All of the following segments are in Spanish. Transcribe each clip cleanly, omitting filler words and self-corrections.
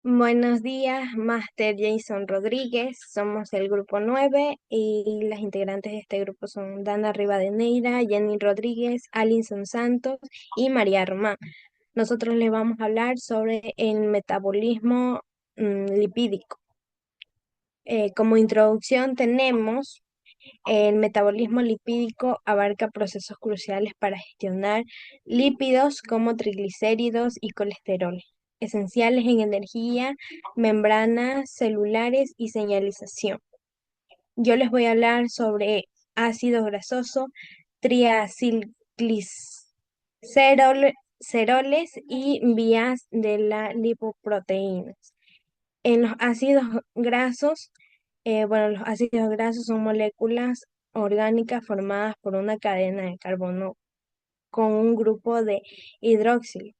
Buenos días, Master Jason Rodríguez. Somos el grupo 9 y las integrantes de este grupo son Dana Rivadeneira, Jenny Rodríguez, Alinson Santos y María Román. Nosotros les vamos a hablar sobre el metabolismo lipídico. Como introducción tenemos el metabolismo lipídico abarca procesos cruciales para gestionar lípidos como triglicéridos y colesterol, esenciales en energía, membranas celulares y señalización. Yo les voy a hablar sobre ácido grasoso, triacilgliceroles y vías de la lipoproteínas. En los ácidos grasos, los ácidos grasos son moléculas orgánicas formadas por una cadena de carbono con un grupo de hidroxilo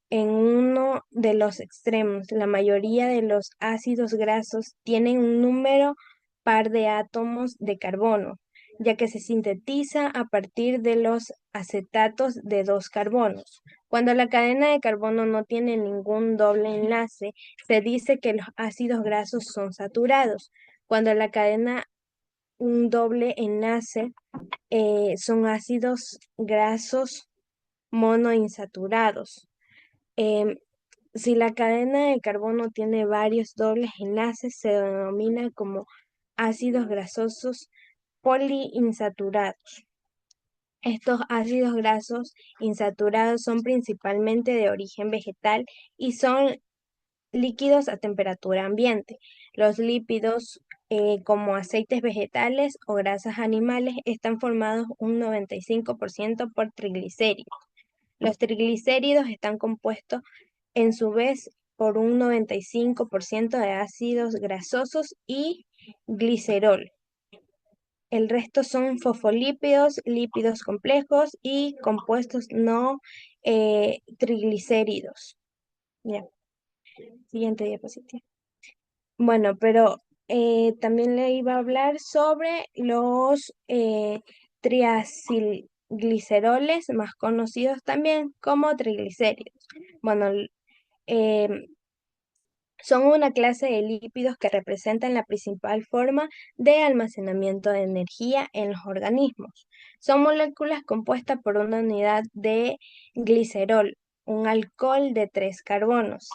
en uno de los extremos. La mayoría de los ácidos grasos tienen un número par de átomos de carbono, ya que se sintetiza a partir de los acetatos de dos carbonos. Cuando la cadena de carbono no tiene ningún doble enlace, se dice que los ácidos grasos son saturados. Cuando la cadena un doble enlace, son ácidos grasos monoinsaturados. Em, si la cadena de carbono tiene varios dobles enlaces, se denomina como ácidos grasosos poliinsaturados. Estos ácidos grasos insaturados son principalmente de origen vegetal y son líquidos a temperatura ambiente. Los lípidos, como aceites vegetales o grasas animales, están formados un 95% por triglicéridos. Los triglicéridos están compuestos en su vez por un 95% de ácidos grasosos y glicerol. El resto son fosfolípidos, lípidos complejos y compuestos no triglicéridos. Ya, siguiente diapositiva. Bueno, pero también le iba a hablar sobre los triacilgliceroles, más conocidos también como triglicéridos. Bueno, eh, son una clase de lípidos que representan la principal forma de almacenamiento de energía en los organismos. Son moléculas compuestas por una unidad de glicerol, un alcohol de tres carbonos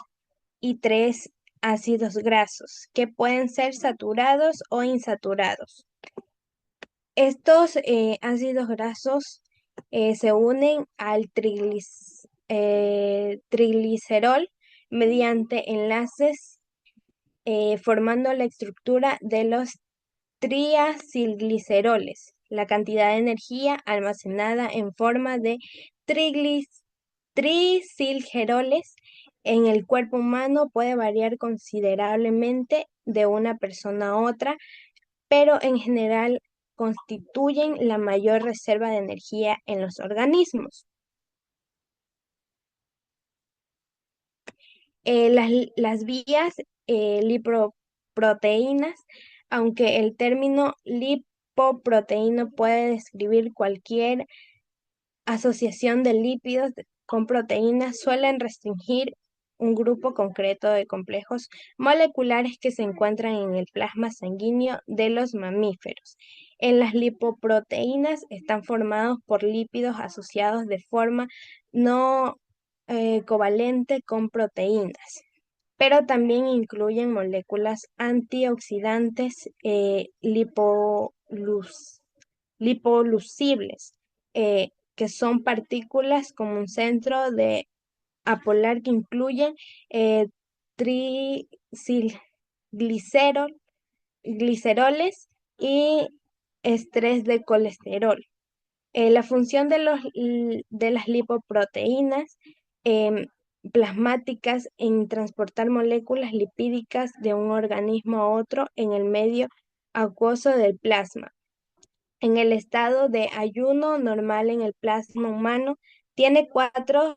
y tres ácidos grasos que pueden ser saturados o insaturados. Estos ácidos grasos se unen al triglicerol mediante enlaces formando la estructura de los triacilgliceroles. La cantidad de energía almacenada en forma de tricilgeroles en el cuerpo humano puede variar considerablemente de una persona a otra, pero en general constituyen la mayor reserva de energía en los organismos. Las vías lipoproteínas, aunque el término lipoproteína puede describir cualquier asociación de lípidos con proteínas, suelen restringir un grupo concreto de complejos moleculares que se encuentran en el plasma sanguíneo de los mamíferos. En las lipoproteínas están formados por lípidos asociados de forma no covalente con proteínas, pero también incluyen moléculas antioxidantes lipolucibles, que son partículas con un centro de apolar que incluyen eh, tricilglicerol, gliceroles y estrés de colesterol. La función de las lipoproteínas em, plasmáticas en transportar moléculas lipídicas de un organismo a otro en el medio acuoso del plasma. En el estado de ayuno normal en el plasma humano, tiene cuatro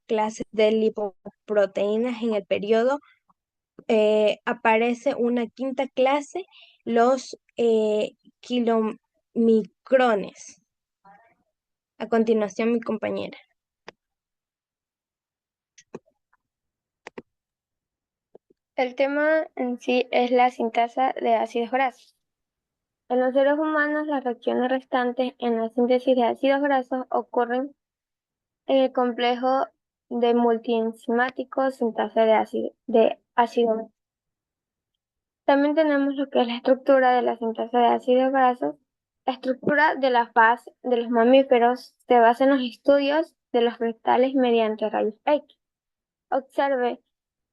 clases de lipoproteínas. En el periodo aparece una quinta clase, los kilomicrones. A continuación, mi compañera. El tema en sí es la sintasa de ácidos grasos. En los seres humanos, las reacciones restantes en la síntesis de ácidos grasos ocurren en el complejo de multienzimático sintasa de ácido. También tenemos lo que es la estructura de la sintasa de ácidos grasos. La estructura de la faz de los mamíferos se basa en los estudios de los cristales mediante rayos X. Observe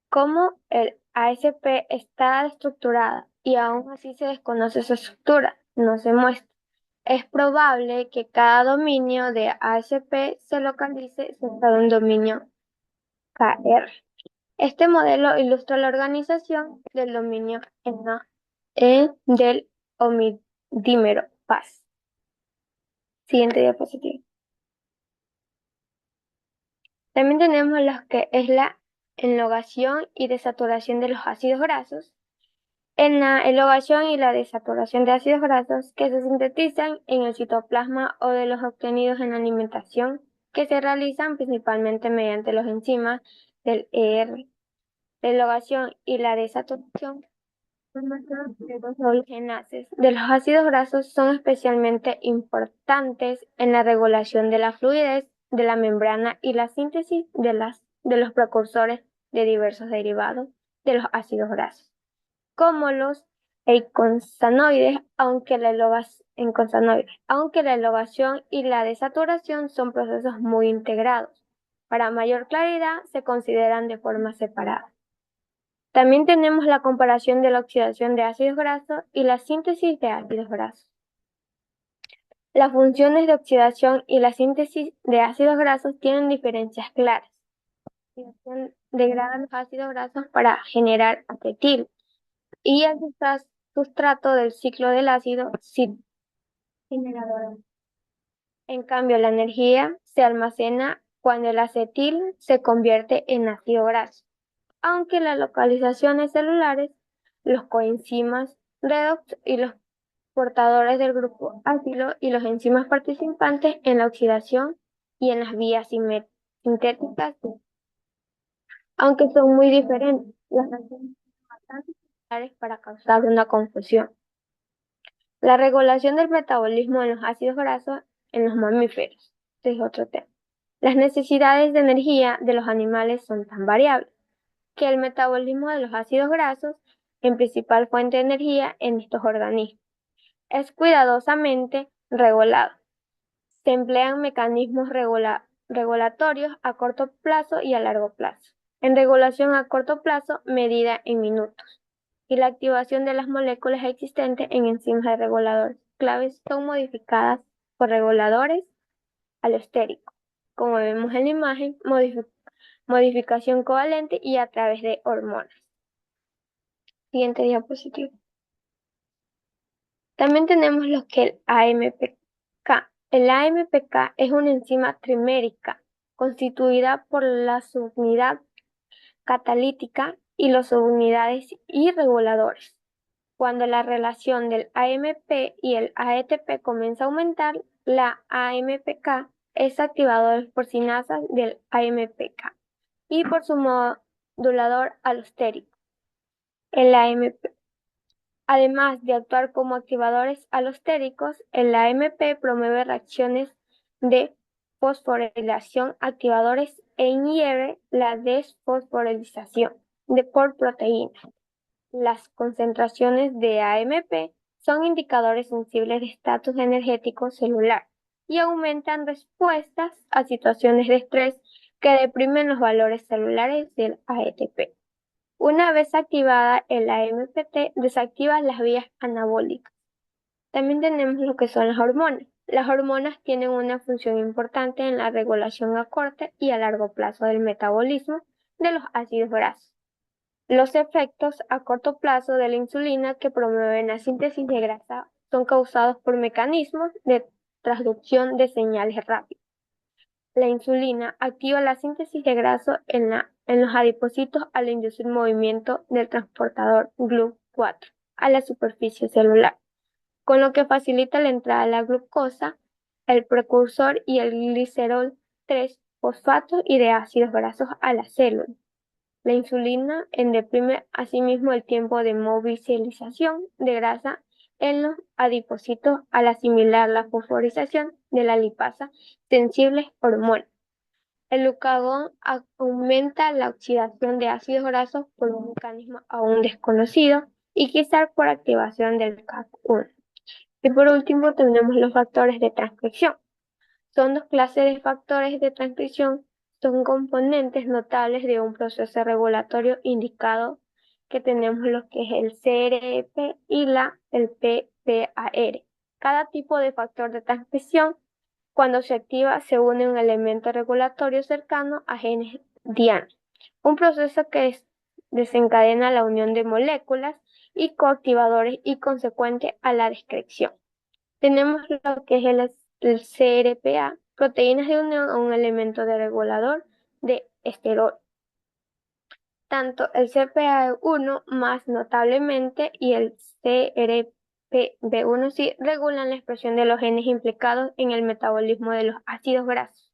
cómo el ASP está estructurada y aún así se desconoce su estructura, no se muestra. Es probable que cada dominio de ASP se localice cerca de un dominio KR. Este modelo ilustra la organización del dominio del omidímero Paz. Siguiente diapositiva. También tenemos lo que es la enlogación y desaturación de los ácidos grasos. En la enlogación y la desaturación de ácidos grasos que se sintetizan en el citoplasma o de los obtenidos en la alimentación, que se realizan principalmente mediante los enzimas del ER. La enlogación y la desaturación de los oleaginas de los ácidos grasos son especialmente importantes en la regulación de la fluidez de la membrana y la síntesis de los precursores de diversos derivados de los ácidos grasos, como los eicosanoides, aunque la elongación y la desaturación son procesos muy integrados. Para mayor claridad, se consideran de forma separada. También tenemos la comparación de la oxidación de ácidos grasos y la síntesis de ácidos grasos. Las funciones de oxidación y la síntesis de ácidos grasos tienen diferencias claras. La oxidación degrada los ácidos grasos para generar acetil y el sustrato del ciclo del ácido generador. En cambio, la energía se almacena cuando el acetil se convierte en ácido graso, aunque las localizaciones celulares, los coenzimas redox y los portadores del grupo ácido y los enzimas participantes en la oxidación y en las vías sintéticas, aunque son muy diferentes, las reacciones son bastante similares para causar una confusión. La regulación del metabolismo de los ácidos grasos en los mamíferos. Este es otro tema. Las necesidades de energía de los animales son tan variables que el metabolismo de los ácidos grasos, en principal fuente de energía en estos organismos, es cuidadosamente regulado. Se emplean mecanismos regulatorios a corto plazo y a largo plazo. En regulación a corto plazo, medida en minutos, y la activación de las moléculas existentes en enzimas de reguladores claves son modificadas por reguladores alostéricos, como vemos en la imagen, modificación covalente y a través de hormonas. Siguiente diapositiva. También tenemos lo que es el AMPK. El AMPK es una enzima trimérica constituida por la subunidad catalítica y las subunidades irreguladores. Cuando la relación del AMP y el ATP comienza a aumentar, la AMPK es activado por sinasas del AMPK y por su modulador alostérico. El AMP Además de actuar como activadores alostéricos, el AMP promueve reacciones de fosforilación activadores e inhibe la desfosforilación por proteínas. Las concentraciones de AMP son indicadores sensibles de estatus energético celular y aumentan respuestas a situaciones de estrés que deprimen los valores celulares del ATP. Una vez activada el AMPT, desactiva las vías anabólicas. También tenemos lo que son las hormonas. Las hormonas tienen una función importante en la regulación a corto y a largo plazo del metabolismo de los ácidos grasos. Los efectos a corto plazo de la insulina que promueven la síntesis de grasa son causados por mecanismos de transducción de señales rápidas. La insulina activa la síntesis de grasa en los adipocitos al inducir movimiento del transportador GLUT4 a la superficie celular, con lo que facilita la entrada de la glucosa, el precursor y el glicerol 3-fosfato y de ácidos grasos a la célula. La insulina deprime asimismo el tiempo de movilización de grasa en los adipocitos al asimilar la fosforilación de la lipasa sensibles hormonas. El glucagón aumenta la oxidación de ácidos grasos por un mecanismo aún desconocido y quizás por activación del CAC1. Y por último tenemos los factores de transcripción. Son dos clases de factores de transcripción, son componentes notables de un proceso regulatorio indicado que tenemos lo que es el CRP y el PPAR. Cada tipo de factor de transcripción, cuando se activa, se une un elemento regulatorio cercano a genes diana, un proceso que desencadena la unión de moléculas y coactivadores y consecuente a la descripción. Tenemos lo que es el CRPA, proteínas de unión a un elemento de regulador de esterol. Tanto el CPA1 más notablemente y el CRPB1 sí regulan la expresión de los genes implicados en el metabolismo de los ácidos grasos.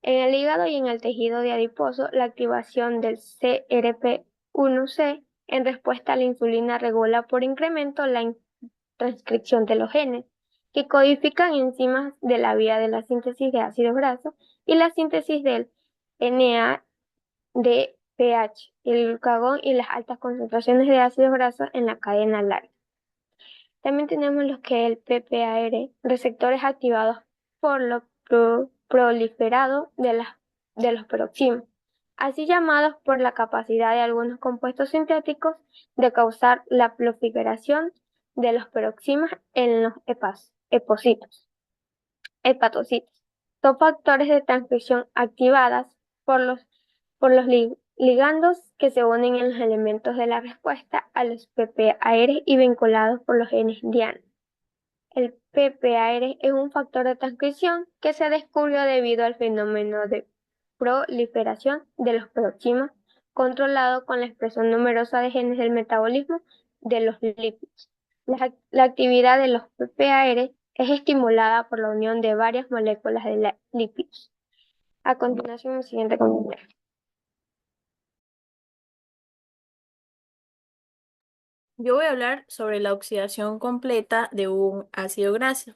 En el hígado y en el tejido de adiposo, la activación del CRP1C en respuesta a la insulina regula por incremento la transcripción de los genes, que codifican enzimas de la vía de la síntesis de ácidos grasos y la síntesis del NADPH, el glucagón y las altas concentraciones de ácidos grasos en la cadena larga. También tenemos lo que es el PPAR, receptores activados por lo proliferado de los peroximas, así llamados por la capacidad de algunos compuestos sintéticos de causar la proliferación de los peroximas en los hepatocitos. Son factores de transcripción activadas por los ligandos que se unen en los elementos de la respuesta a los PPAR y vinculados por los genes diana. El PPAR es un factor de transcripción que se descubrió debido al fenómeno de proliferación de los peroximas controlado con la expresión numerosa de genes del metabolismo de los lípidos. La actividad de los PPAR es estimulada por la unión de varias moléculas de lípidos. A continuación, el siguiente comentario. Yo voy a hablar sobre la oxidación completa de un ácido graso.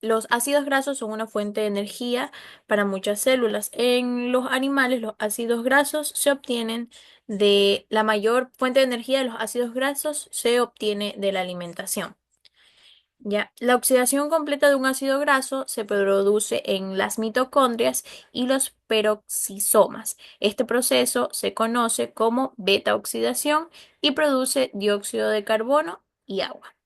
Los ácidos grasos son una fuente de energía para muchas células. En los animales, los ácidos grasos se obtienen de la mayor fuente de energía de los ácidos grasos se obtiene de la alimentación. Ya, la oxidación completa de un ácido graso se produce en las mitocondrias y los peroxisomas. Este proceso se conoce como beta oxidación y produce dióxido de carbono y agua.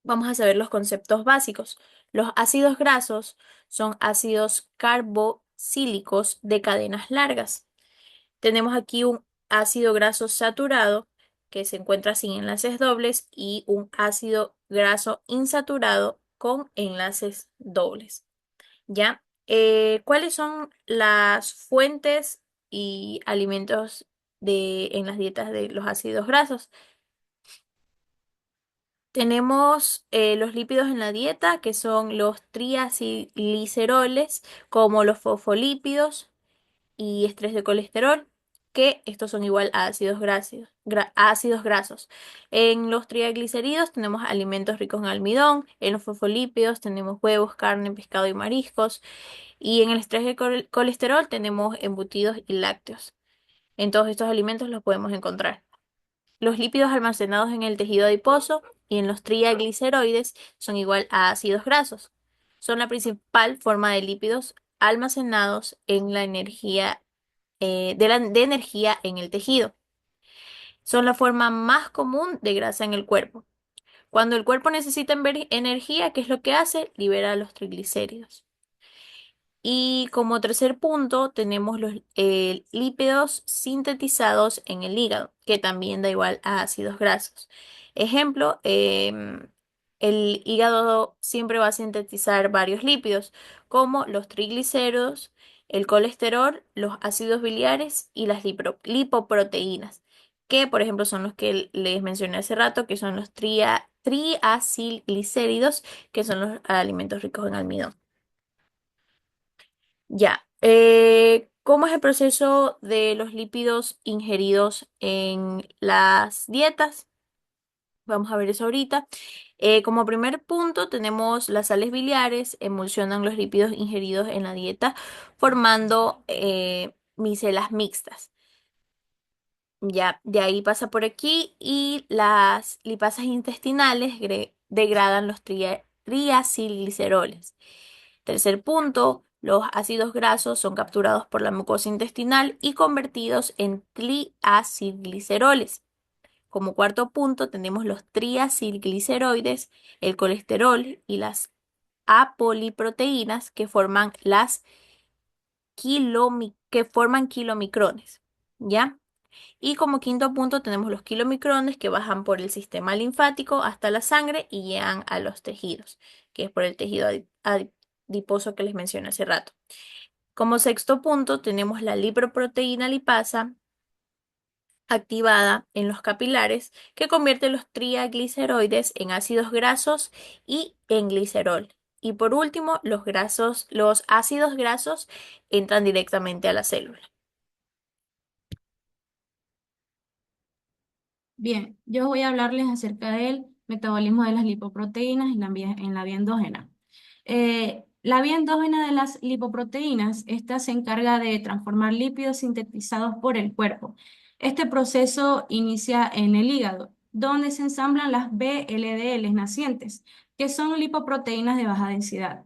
Vamos a saber los conceptos básicos. Los ácidos grasos son ácidos carboxílicos de cadenas largas. Tenemos aquí un ácido graso saturado que se encuentra sin enlaces dobles y un ácido graso insaturado con enlaces dobles. ¿Ya? ¿Cuáles son las fuentes y alimentos en las dietas de los ácidos grasos? Tenemos los lípidos en la dieta, que son los triacilgliceroles, como los fosfolípidos y estrés de colesterol, que estos son igual a ácidos grasos. En los triglicéridos tenemos alimentos ricos en almidón, en los fosfolípidos tenemos huevos, carne, pescado y mariscos, y en el estrés de colesterol tenemos embutidos y lácteos. En todos estos alimentos los podemos encontrar. Los lípidos almacenados en el tejido adiposo y en los trigliceroides son igual a ácidos grasos. Son la principal forma de lípidos almacenados en la energía de energía en el tejido. Son la forma más común de grasa en el cuerpo. Cuando el cuerpo necesita energía, ¿qué es lo que hace? Libera los triglicéridos. Y como tercer punto tenemos los lípidos sintetizados en el hígado, que también da igual a ácidos grasos. Ejemplo, el hígado siempre va a sintetizar varios lípidos, como los triglicéridos, el colesterol, los ácidos biliares y las lipoproteínas, que por ejemplo son los que les mencioné hace rato, que son los triacilglicéridos, que son los alimentos ricos en almidón. Ya. ¿Cómo es el proceso de los lípidos ingeridos en las dietas? Vamos a ver eso ahorita. Como primer punto, tenemos las sales biliares, emulsionan los lípidos ingeridos en la dieta, formando micelas mixtas. Ya, de ahí pasa por aquí y las lipasas intestinales degradan los triacilgliceroles. Tercer punto, los ácidos grasos son capturados por la mucosa intestinal y convertidos en triacilgliceroles. Como cuarto punto, tenemos los triacilgliceroides, el colesterol y las apoliproteínas que forman kilomicrones. ¿Ya? Y como quinto punto tenemos los kilomicrones que bajan por el sistema linfático hasta la sangre y llegan a los tejidos, que es por el tejido adiposo que les mencioné hace rato. Como sexto punto tenemos la lipoproteína lipasa activada en los capilares que convierte los trigliceroides en ácidos grasos y en glicerol. Y por último, los ácidos grasos entran directamente a la célula. Bien, yo voy a hablarles acerca del metabolismo de las lipoproteínas en la vía endógena. La vía endógena de las lipoproteínas, esta se encarga de transformar lípidos sintetizados por el cuerpo. Este proceso inicia en el hígado, donde se ensamblan las VLDL nacientes, que son lipoproteínas de baja densidad.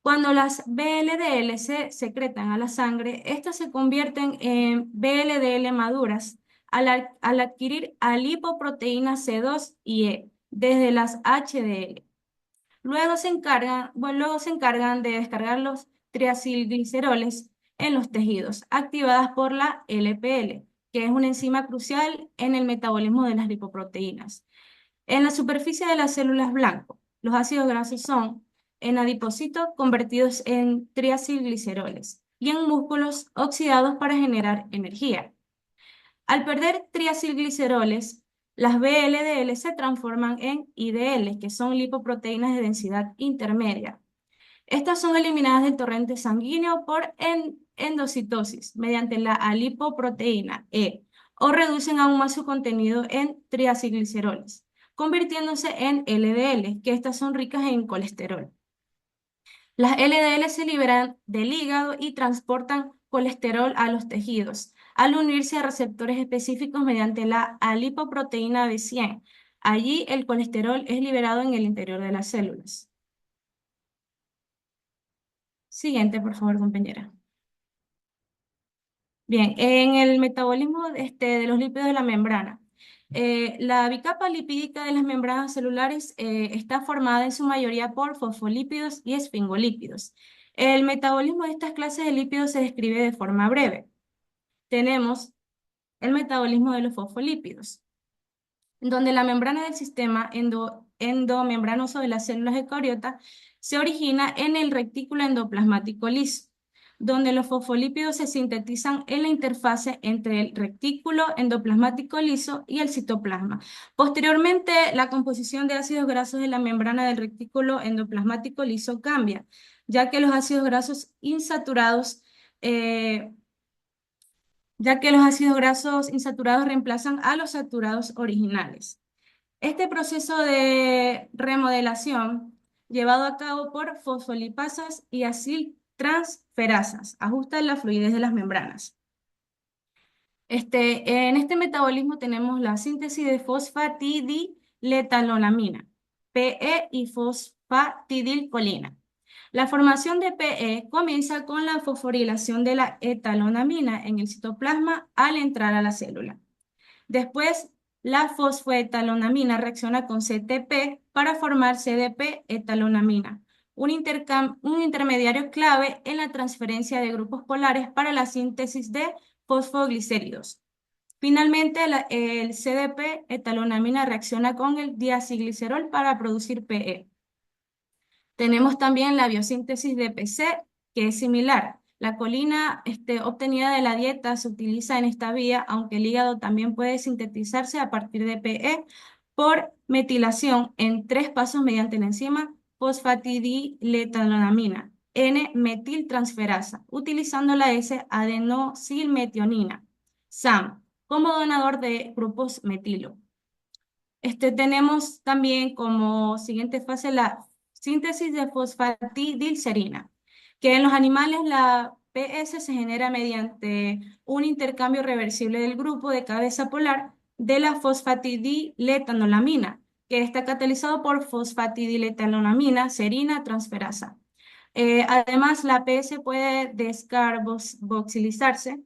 Cuando las VLDL se secretan a la sangre, estas se convierten en VLDL maduras al adquirir alipoproteína C2 y E desde las HDL. Luego se encargan de descargar los triacilgliceroles en los tejidos, activadas por la LPL, que es una enzima crucial en el metabolismo de las lipoproteínas. En la superficie de las células blanco, los ácidos grasos son en adipocitos convertidos en triacilgliceroles y en músculos oxidados para generar energía. Al perder triacilgliceroles, las VLDL se transforman en IDL, que son lipoproteínas de densidad intermedia. Estas son eliminadas del torrente sanguíneo por endocitosis mediante la alipoproteína E o reducen aún más su contenido en triacilgliceroles, convirtiéndose en LDL, que estas son ricas en colesterol. Las LDL se liberan del hígado y transportan colesterol a los tejidos, al unirse a receptores específicos mediante la alipoproteína B100. Allí el colesterol es liberado en el interior de las células. Siguiente, por favor, compañera. Bien, en el metabolismo de los lípidos de la membrana. La bicapa lipídica de las membranas celulares está formada en su mayoría por fosfolípidos y esfingolípidos. El metabolismo de estas clases de lípidos se describe de forma breve. Tenemos el metabolismo de los fosfolípidos, donde la membrana del sistema endomembranoso de las células eucariotas se origina en el retículo endoplasmático liso, donde los fosfolípidos se sintetizan en la interfase entre el retículo endoplasmático liso y el citoplasma. Posteriormente, la composición de ácidos grasos de la membrana del retículo endoplasmático liso cambia, ya que los ácidos grasos insaturados reemplazan a los saturados originales. Este proceso de remodelación, llevado a cabo por fosfolipasas y aciltransferasas, ajusta la fluidez de las membranas. En este metabolismo tenemos la síntesis de fosfatidiletolamina, PE y fosfatidilcolina. La formación de PE comienza con la fosforilación de la etalonamina en el citoplasma al entrar a la célula. Después, la fosfoetalonamina reacciona con CTP para formar CDP-etalonamina, un intermediario clave en la transferencia de grupos polares para la síntesis de fosfoglicéridos. Finalmente, el CDP-etalonamina reacciona con el diacilglicerol para producir PE. Tenemos también la biosíntesis de PC, que es similar. La colina obtenida de la dieta se utiliza en esta vía, aunque el hígado también puede sintetizarse a partir de PE por metilación en 3 pasos mediante la enzima fosfatidiletolamina, N-metiltransferasa, utilizando la S-adenosilmetionina, SAM, como donador de grupos metilo. Tenemos también como siguiente fase la síntesis de fosfatidilcerina, que en los animales la PS se genera mediante un intercambio reversible del grupo de cabeza polar de la fosfatidiletanolamina, que está catalizado por fosfatidiletanolamina serina transferasa. Además, la PS puede descarboxilizarse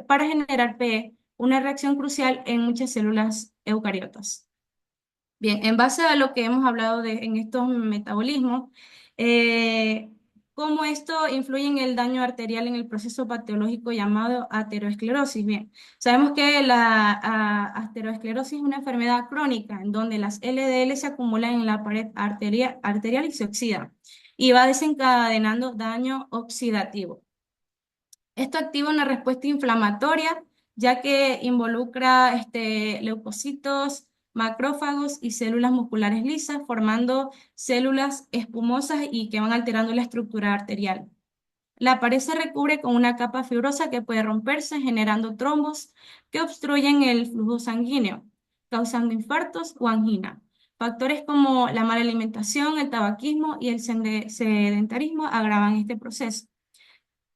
para generar PE, una reacción crucial en muchas células eucariotas. Bien, en base a lo que hemos hablado en estos metabolismos, cómo esto influye en el daño arterial en el proceso patológico llamado aterosclerosis. Bien, sabemos que la aterosclerosis es una enfermedad crónica en donde las LDL se acumulan en la pared arterial y se oxidan y va desencadenando daño oxidativo. Esto activa una respuesta inflamatoria, ya que involucra leucocitos, macrófagos y células musculares lisas, formando células espumosas y que van alterando la estructura arterial. La pared se recubre con una capa fibrosa que puede romperse, generando trombos que obstruyen el flujo sanguíneo, causando infartos o angina. Factores como la mala alimentación, el tabaquismo y el sedentarismo agravan este proceso.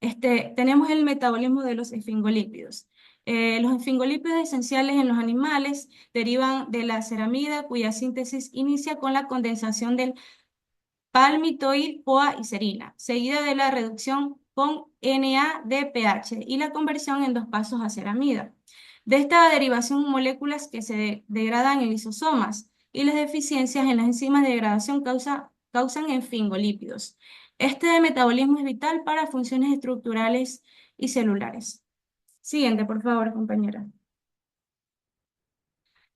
Tenemos el metabolismo de los esfingolípidos. Los esfingolípidos esenciales en los animales derivan de la ceramida, cuya síntesis inicia con la condensación del palmitoil, CoA y serina, seguida de la reducción con NADPH y la conversión en dos pasos a ceramida. De esta derivación, moléculas que se degradan en lisosomas y las deficiencias en las enzimas de degradación causan esfingolípidos. Este metabolismo es vital para funciones estructurales y celulares. Siguiente, por favor, compañera.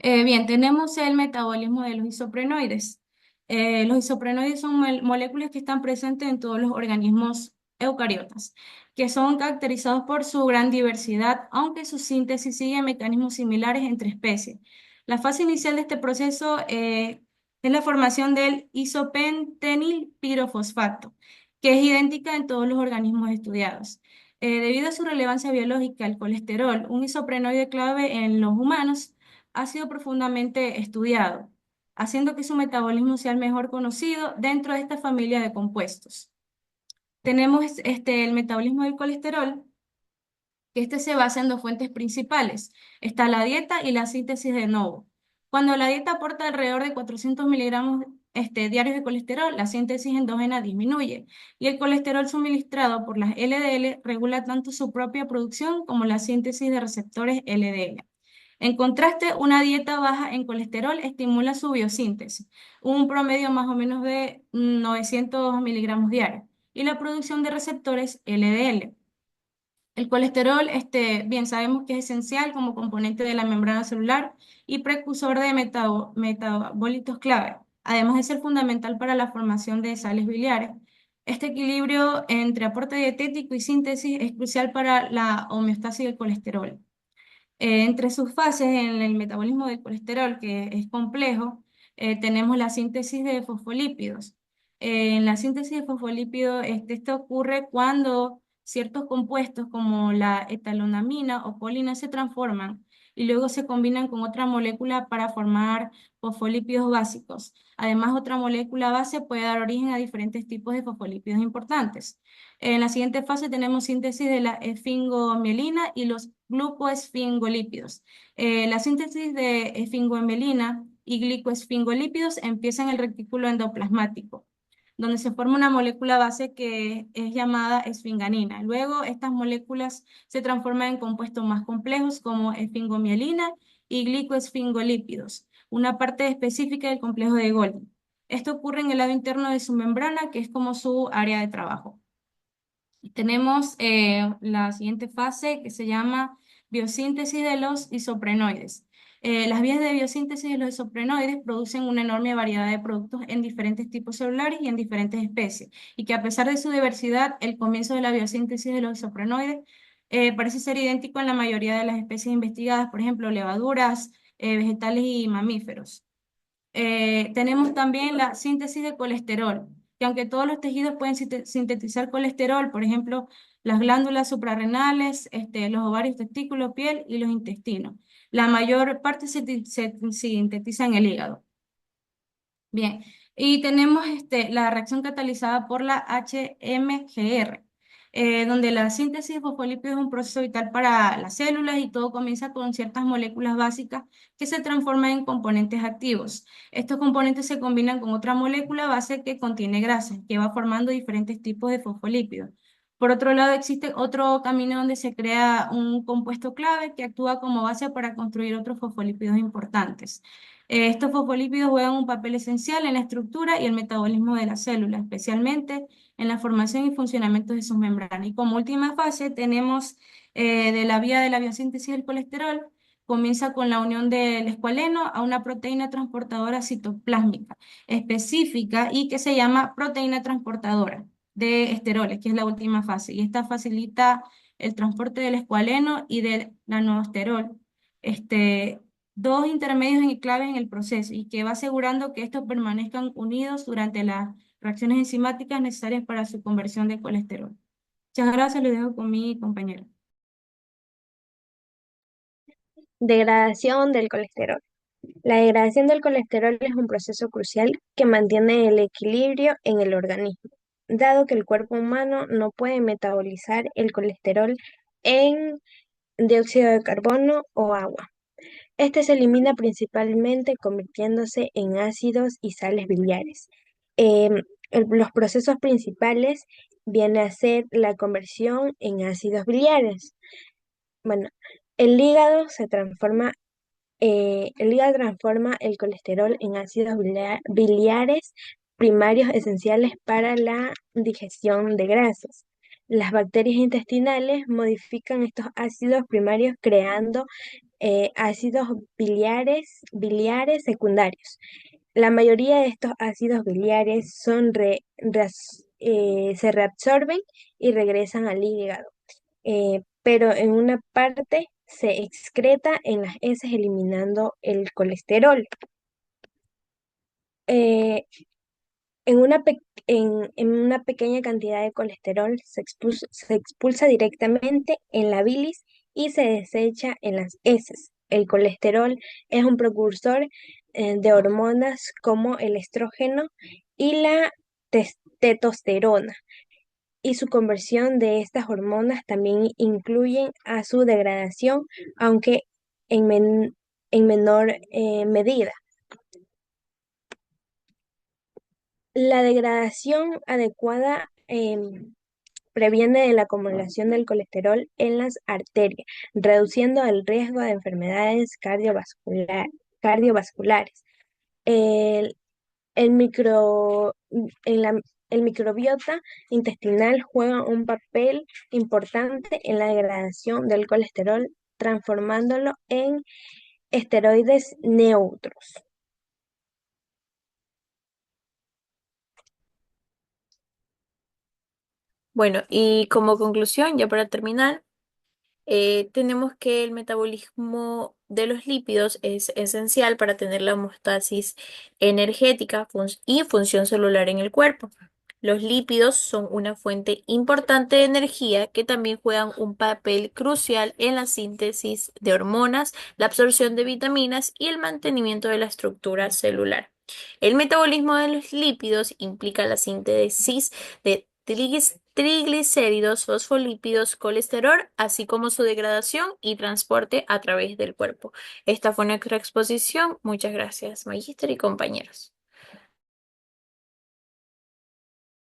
Bien, tenemos el metabolismo de los isoprenoides. Los isoprenoides son moléculas que están presentes en todos los organismos eucariotas, que son caracterizados por su gran diversidad, aunque su síntesis sigue mecanismos similares entre especies. La fase inicial de este proceso es la formación del isopentenil pirofosfato, que es idéntica en todos los organismos estudiados. Debido a su relevancia biológica, el colesterol, un isoprenoide clave en los humanos, ha sido profundamente estudiado, haciendo que su metabolismo sea el mejor conocido dentro de esta familia de compuestos. Tenemos el metabolismo del colesterol, que se basa en dos fuentes principales. Está la dieta y la síntesis de novo. Cuando la dieta aporta alrededor de 400 miligramos diarios de colesterol, la síntesis endógena disminuye y el colesterol suministrado por las LDL regula tanto su propia producción como la síntesis de receptores LDL. En contraste, una dieta baja en colesterol estimula su biosíntesis, un promedio más o menos de 900 miligramos diarios, y la producción de receptores LDL. El colesterol, bien sabemos que es esencial como componente de la membrana celular y precursor de metabolitos clave, además de ser fundamental para la formación de sales biliares. Este equilibrio entre aporte dietético y síntesis es crucial para la homeostasis del colesterol. Entre sus fases en el metabolismo del colesterol, que es complejo, tenemos la síntesis de fosfolípidos. En la síntesis de fosfolípidos, esto ocurre cuando ciertos compuestos como la etalonamina o colina se transforman y luego se combinan con otra molécula para formar fosfolípidos básicos. Además, otra molécula base puede dar origen a diferentes tipos de fosfolípidos importantes. En la siguiente fase tenemos síntesis de la esfingomielina y los glucoesfingolípidos. La síntesis de esfingomielina y glicoesfingolípidos empieza en el retículo endoplasmático, donde se forma una molécula base que es llamada esfinganina. Luego, estas moléculas se transforman en compuestos más complejos como esfingomielina y glicoesfingolípidos, una parte específica del complejo de Golgi. Esto ocurre en el lado interno de su membrana, que es como su área de trabajo. Tenemos la siguiente fase que se llama biosíntesis de los isoprenoides. Las vías de biosíntesis de los isoprenoides producen una enorme variedad de productos en diferentes tipos celulares y en diferentes especies, y que a pesar de su diversidad, el comienzo de la biosíntesis de los isoprenoides parece ser idéntico en la mayoría de las especies investigadas, por ejemplo, levaduras, vegetales y mamíferos. Tenemos también la síntesis de colesterol, que aunque todos los tejidos pueden sintetizar colesterol, por ejemplo, las glándulas suprarrenales, los ovarios, testículos, piel y los intestinos, la mayor parte se sintetiza en el hígado. Bien, y tenemos la reacción catalizada por la HMGR, donde la síntesis de fosfolípidos es un proceso vital para las células y todo comienza con ciertas moléculas básicas que se transforman en componentes activos. Estos componentes se combinan con otra molécula base que contiene grasa, que va formando diferentes tipos de fosfolípidos. Por otro lado, existe otro camino donde se crea un compuesto clave que actúa como base para construir otros fosfolípidos importantes. Estos fosfolípidos juegan un papel esencial en la estructura y el metabolismo de la célula, especialmente en la formación y funcionamiento de sus membranas. Y como última fase tenemos de la vía de la biosíntesis del colesterol, comienza con la unión del escualeno a una proteína transportadora citoplásmica específica y que se llama proteína transportadora de esteroles, que es la última fase. Y esta facilita el transporte del escualeno y del nanoesterol. Dos intermedios y claves en el proceso y que va asegurando que estos permanezcan unidos durante las reacciones enzimáticas necesarias para su conversión de colesterol. Muchas gracias, lo dejo con mi compañero. Degradación del colesterol. La degradación del colesterol es un proceso crucial que mantiene el equilibrio en el organismo, dado que el cuerpo humano no puede metabolizar el colesterol en dióxido de carbono o agua. Este se elimina principalmente convirtiéndose en ácidos y sales biliares. Los procesos principales vienen a ser la conversión en ácidos biliares. Bueno, el hígado se transforma el hígado transforma el colesterol en ácidos biliares primarios esenciales para la digestión de grasas. Las bacterias intestinales modifican estos ácidos primarios creando ácidos biliares secundarios. La mayoría de estos ácidos biliares se reabsorben y regresan al hígado, pero en una parte se excreta en las heces eliminando el colesterol. Eh, en una pequeña cantidad de colesterol se expulsa directamente en la bilis y se desecha en las heces. El colesterol es un precursor de hormonas como el estrógeno y la testosterona, y su conversión de estas hormonas también incluyen a su degradación, aunque en menor medida. La degradación adecuada previene de la acumulación del colesterol en las arterias, reduciendo el riesgo de enfermedades cardiovasculares. El, el micro, en la- el microbiota intestinal juega un papel importante en la degradación del colesterol, transformándolo en esteroides neutros. Bueno, y como conclusión, ya para terminar, tenemos que el metabolismo de los lípidos es esencial para tener la homeostasis energética y función celular en el cuerpo. Los lípidos son una fuente importante de energía que también juegan un papel crucial en la síntesis de hormonas, la absorción de vitaminas y el mantenimiento de la estructura celular. El metabolismo de los lípidos implica la síntesis de triglicéridos, fosfolípidos, colesterol, así como su degradación y transporte a través del cuerpo. Esta fue nuestra exposición. Muchas gracias, magíster y compañeros.